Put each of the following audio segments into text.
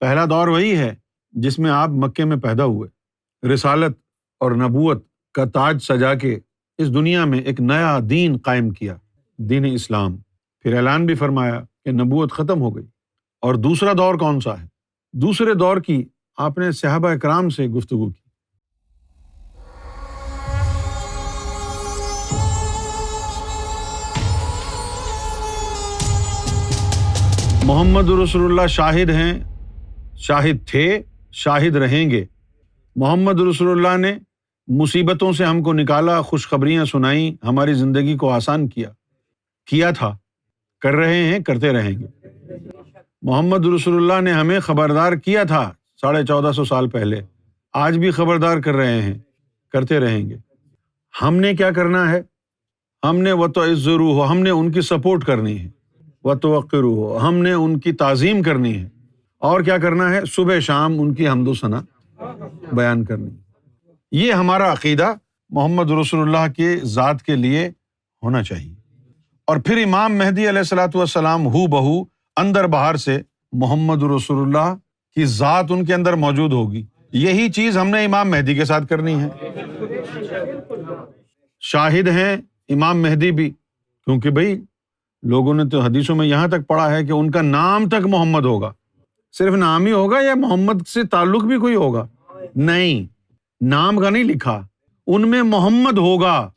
پہلا دور وہی ہے جس میں آپ مکے میں پیدا ہوئے، رسالت اور نبوت کا تاج سجا کے اس دنیا میں ایک نیا دین قائم کیا، دین اسلام۔ پھر اعلان بھی فرمایا کہ نبوت ختم ہو گئی۔ اور دوسرا دور کون سا ہے؟ دوسرے دور کی آپ نے صحابہ اکرام سے گفتگو کی۔ محمد رسول اللہ شاہد ہیں، شاہد تھے، شاہد رہیں گے۔ محمد رسول اللہ نے مصیبتوں سے ہم کو نکالا، خوشخبریاں سنائیں، ہماری زندگی کو آسان کیا تھا، کر رہے ہیں، کرتے رہیں گے۔ محمد رسول اللہ نے ہمیں خبردار کیا تھا 1450 سال پہلے، آج بھی خبردار کر رہے ہیں، کرتے رہیں گے۔ ہم نے کیا کرنا ہے؟ ہم نے وَتُعِزِّرُوهُ، ہم نے ان کی سپورٹ کرنی ہے، وَتُوَقِّرُوهُ، ہم نے ان کی تعظیم کرنی ہے، اور کیا کرنا ہے؟ صبح شام ان کی حمد و ثنا بیان کرنی ہے۔ یہ ہمارا عقیدہ محمد رسول اللہ کے ذات کے لیے ہونا چاہیے۔ اور پھر امام مہدی علیہ الصلوۃ والسلام ہو بہو اندر باہر سے محمد رسول اللہ کی ذات ان کے اندر موجود ہوگی۔ یہی چیز ہم نے امام مہدی کے ساتھ کرنی ہے۔ شاہد ہیں امام مہدی بھی، کیونکہ بھئی لوگوں نے تو حدیثوں میں یہاں تک پڑھا ہے کہ ان کا نام تک محمد ہوگا۔ صرف نام ہی ہوگا یا محمد سے تعلق بھی کوئی ہوگا؟ نہیں، نام کا نہیں لکھا، ان میں محمد ہوگا۔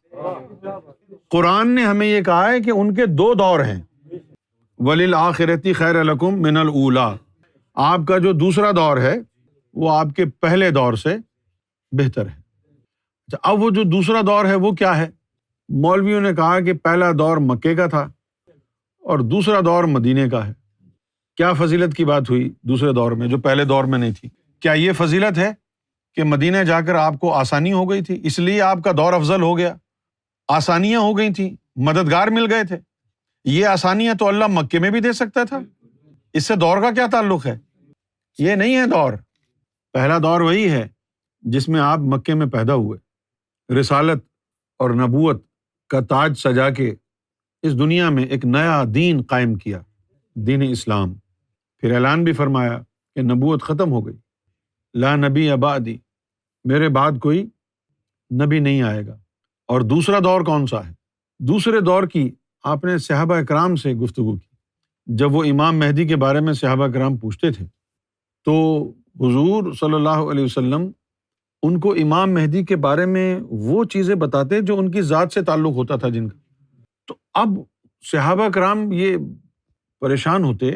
قرآن نے ہمیں یہ کہا ہے کہ ان کے دو دور ہیں، وَلِلْآخِرَةِ خَيْرٌ لَكُم مِّنَ الْأُولَىٰ، آپ کا جو دوسرا دور ہے وہ آپ کے پہلے دور سے بہتر ہے۔ اب وہ جو دوسرا دور ہے وہ کیا ہے؟ مولویوں نے کہا کہ پہلا دور مکے کا تھا اور دوسرا دور مدینے کا ہے۔ کیا فضیلت کی بات ہوئی دوسرے دور میں جو پہلے دور میں نہیں تھی؟ کیا یہ فضیلت ہے کہ مدینے جا کر آپ کو آسانی ہو گئی تھی اس لیے آپ کا دور افضل ہو گیا؟ آسانیاں ہو گئی تھیں، مددگار مل گئے تھے۔ یہ آسانیاں تو اللہ مکے میں بھی دے سکتا تھا، اس سے دور کا کیا تعلق ہے؟ یہ نہیں ہے دور۔ پہلا دور وہی ہے جس میں آپ مکے میں پیدا ہوئے، رسالت اور نبوت کا تاج سجا کے اس دنیا میں ایک نیا دین قائم کیا، دین اسلام۔ پھر اعلان بھی فرمایا کہ نبوت ختم ہو گئی، لا نبی بعدی، میرے بعد کوئی نبی نہیں آئے گا۔ اور دوسرا دور کون سا ہے؟ دوسرے دور کی آپ نے صحابہ اکرام سے گفتگو کی۔ جب وہ امام مہدی کے بارے میں صحابہ اکرام پوچھتے تھے تو حضور صلی اللہ علیہ وسلم ان کو امام مہدی کے بارے میں وہ چیزیں بتاتے جو ان کی ذات سے تعلق ہوتا تھا جن کا۔ تو اب صحابہ کرام یہ پریشان ہوتے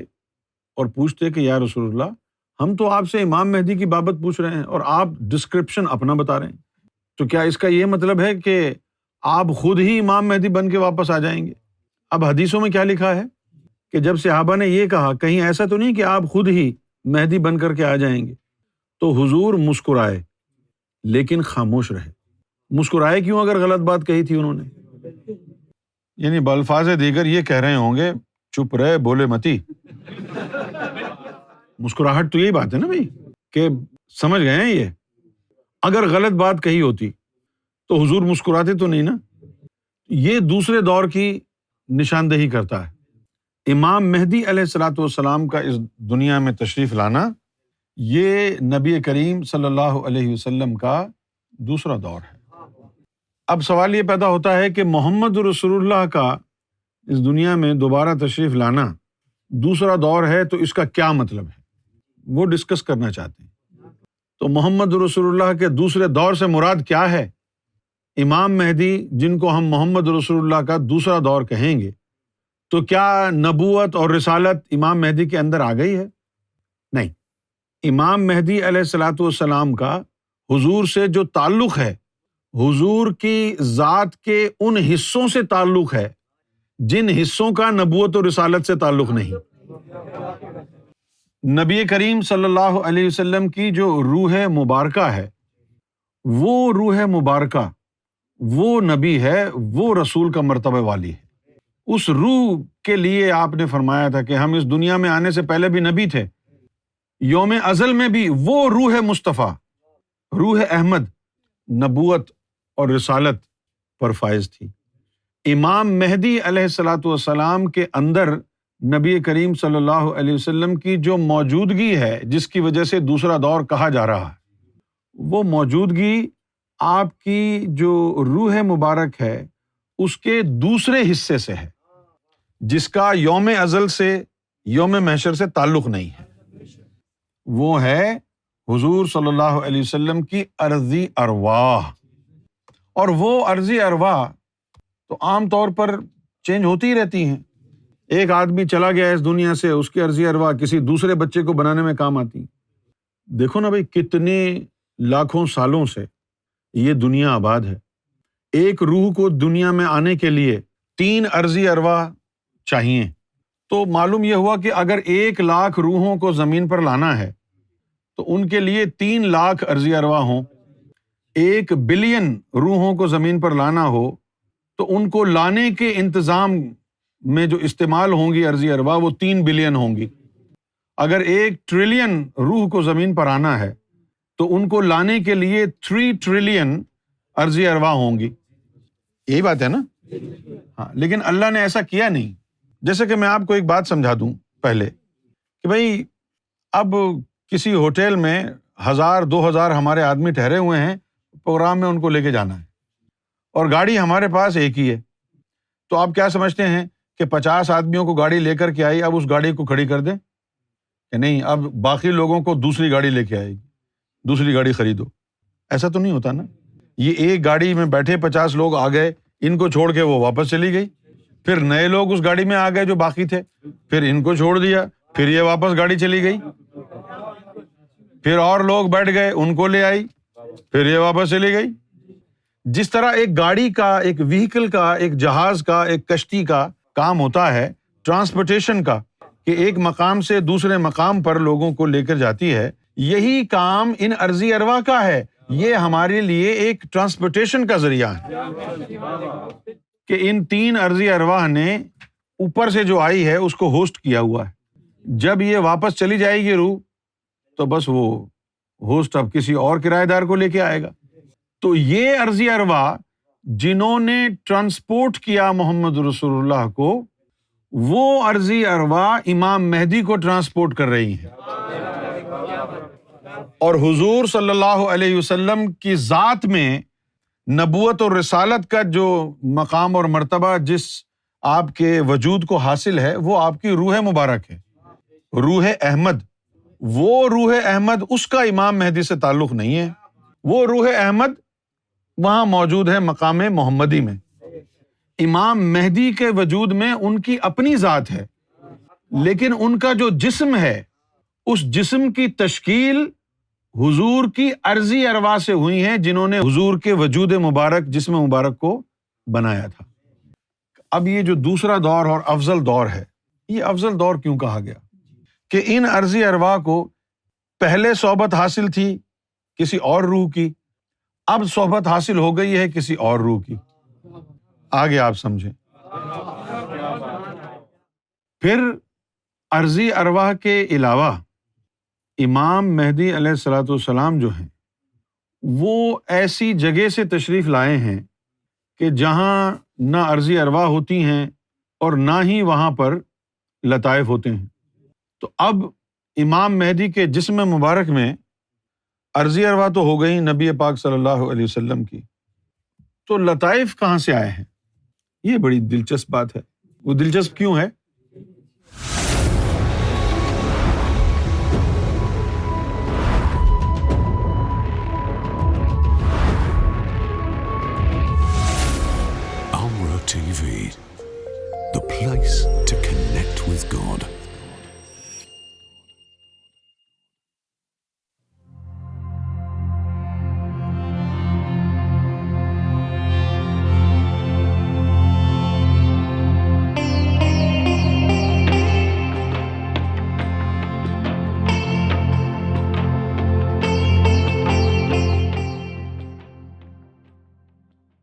اور پوچھتے کہ یا رسول اللہ، ہم تو آپ سے امام مہدی کی بابت پوچھ رہے ہیں اور آپ ڈسکرپشن اپنا بتا رہے ہیں، تو کیا اس کا یہ مطلب ہے کہ آپ خود ہی امام مہدی بن کے واپس آ جائیں گے؟ اب حدیثوں میں کیا لکھا ہے کہ جب صحابہ نے یہ کہا کہیں ایسا تو نہیں کہ آپ خود ہی مہدی بن کر کے آ جائیں گے، تو حضور مسکرائے لیکن خاموش رہے۔ مسکرائے کیوں اگر غلط بات کہی تھی انہوں نے؟ یعنی بالفاظ دیگر یہ کہہ رہے ہوں گے چپ رہے بولے متی۔ مسکراہٹ تو یہی بات ہے نا بھائی، کہ سمجھ گئے ہیں یہ، اگر غلط بات کہی ہوتی تو حضور مسکراتے تو نہیں نا۔ یہ دوسرے دور کی نشاندہی کرتا ہے۔ امام مہدی علیہ الصلوۃ والسلام کا اس دنیا میں تشریف لانا یہ نبی کریم صلی اللہ علیہ وسلم کا دوسرا دور ہے۔ اب سوال یہ پیدا ہوتا ہے کہ محمد رسول اللہ کا اس دنیا میں دوبارہ تشریف لانا دوسرا دور ہے تو اس کا کیا مطلب ہے؟ وہ ڈسکس کرنا چاہتے ہیں۔ تو محمد رسول اللہ کے دوسرے دور سے مراد کیا ہے؟ امام مہدی جن کو ہم محمد رسول اللہ کا دوسرا دور کہیں گے، تو کیا نبوت اور رسالت امام مہدی کے اندر آ گئی ہے؟ نہیں، امام مہدی علیہ الصلوۃ والسلام کا حضور سے جو تعلق ہے، حضور کی ذات کے ان حصوں سے تعلق ہے جن حصوں کا نبوت اور رسالت سے تعلق نہیں۔ نبی کریم صلی اللہ علیہ وسلم کی جو روح مبارکہ ہے، وہ روح مبارکہ وہ نبی ہے، وہ رسول کا مرتبہ والی ہے۔ اس روح کے لیے آپ نے فرمایا تھا کہ ہم اس دنیا میں آنے سے پہلے بھی نبی تھے، یوم ازل میں بھی وہ روح مصطفیٰ، روح احمد نبوت اور رسالت پر فائز تھی۔ امام مہدی علیہ الصلوۃ والسلام کے اندر نبی کریم صلی اللہ علیہ وسلم کی جو موجودگی ہے، جس کی وجہ سے دوسرا دور کہا جا رہا ہے، وہ موجودگی آپ کی جو روح مبارک ہے اس کے دوسرے حصے سے ہے، جس کا یوم ازل سے یوم محشر سے تعلق نہیں ہے۔ وہ ہے حضور صلی اللہ علیہ وسلم کی ارضی ارواح، اور وہ ارضی ارواح تو عام طور پر چینج ہوتی ہی رہتی ہیں۔ ایک آدمی چلا گیا اس دنیا سے، اس کی ارضی ارواح کسی دوسرے بچے کو بنانے میں کام آتی۔ دیکھو نا بھائی، کتنے لاکھوں سالوں سے یہ دنیا آباد ہے۔ ایک روح کو دنیا میں آنے کے لیے 3 ارضی ارواح چاہیے، تو معلوم یہ ہوا کہ اگر 1,00,000 روحوں کو زمین پر لانا ہے تو ان کے لیے 3 لاکھ ارضی ارواح ہوں۔ 1 بلین روحوں کو زمین پر لانا ہو تو ان کو لانے کے انتظام میں جو استعمال ہوں گی ارضی ارواح، وہ 3 بلین ہوں گی۔ اگر 1 ٹریلین روح کو زمین پر آنا ہے تو ان کو لانے کے لیے 3 ٹریلین ارضی ارواح ہوں گی۔ یہی بات ہے نا؟ ہاں، لیکن اللہ نے ایسا کیا نہیں۔ جیسے کہ میں آپ کو ایک بات سمجھا دوں پہلے کہ بھائی اب کسی ہوٹل میں 1,000-2,000 ہمارے آدمی ٹھہرے ہوئے ہیں، پروگرام میں ان کو لے کے جانا ہے، اور گاڑی ہمارے پاس ایک ہی ہے، تو آپ کیا سمجھتے ہیں کہ 50 آدمیوں کو گاڑی لے کر کے آئی، اب اس گاڑی کو کھڑی کر دیں کہ نہیں، اب باقی لوگوں کو دوسری گاڑی لے کے آئے گی، دوسری گاڑی خریدو؟ ایسا تو نہیں ہوتا نا۔ یہ ایک گاڑی میں بیٹھے 50 لوگ آ گئے، ان کو چھوڑ کے وہ واپس چلی گئی، پھر نئے لوگ اس گاڑی میں آ گئے جو باقی تھے، پھر ان کو چھوڑ دیا، پھر یہ واپس گاڑی چلی گئی، پھر اور لوگ بیٹھ گئے، ان کو لے آئی، پھر یہ واپس چلی گئی۔ جس طرح ایک گاڑی کا، ایک وہیکل کا، ایک جہاز کا، ایک کشتی کا کام ہوتا ہے ٹرانسپورٹیشن کا، کہ ایک مقام سے دوسرے مقام پر لوگوں کو لے کر جاتی ہے، یہی کام ان ارضی ارواح کا ہے۔ یہ ہمارے لیے ایک ٹرانسپورٹیشن کا ذریعہ ہے کہ ان 3 ارضی ارواح نے اوپر سے جو آئی ہے اس کو ہوسٹ کیا ہوا ہے۔ جب یہ واپس چلی جائے گی روح، تو بس وہ ہوسٹ اب کسی اور کرایہ دار کو لے کے آئے گا۔ تو یہ ارضی ارواح جنہوں نے ٹرانسپورٹ کیا محمد رسول اللہ کو، وہ ارضی ارواح امام مہدی کو ٹرانسپورٹ کر رہی ہیں، اور حضور صلی اللہ علیہ وسلم کی ذات میں نبوت اور رسالت کا جو مقام اور مرتبہ جس آپ کے وجود کو حاصل ہے، وہ آپ کی روح مبارک ہے، روح احمد۔ وہ روح احمد، اس کا امام مہدی سے تعلق نہیں ہے۔ وہ روح احمد وہاں موجود ہے مقام محمدی میں۔ امام مہدی کے وجود میں ان کی اپنی ذات ہے، لیکن ان کا جو جسم ہے، اس جسم کی تشکیل حضور کی ارضی ارواح سے ہوئی ہیں، جنہوں نے حضور کے وجود مبارک، جسم مبارک کو بنایا تھا۔ اب یہ جو دوسرا دور اور افضل دور ہے، یہ افضل دور کیوں کہا گیا؟ کہ ان ارضی ارواح کو پہلے صحبت حاصل تھی کسی اور روح کی، اب صحبت حاصل ہو گئی ہے کسی اور روح کی۔ آگے آپ سمجھیں۔ پھر ارضی ارواح کے علاوہ امام مہدی علیہ الصلوۃ والسلام جو ہیں، وہ ایسی جگہ سے تشریف لائے ہیں کہ جہاں نہ ارضی ارواح ہوتی ہیں اور نہ ہی وہاں پر لطائف ہوتے ہیں۔ تو اب امام مہدی کے جسم مبارک میں ارضی ارواح تو ہو گئی نبی پاک صلی اللہ علیہ وسلم کی، تو لطائف کہاں سے آئے ہیں؟ یہ بڑی دلچسپ بات ہے۔ وہ دلچسپ کیوں ہے؟ Amra TV, the place to connect with God.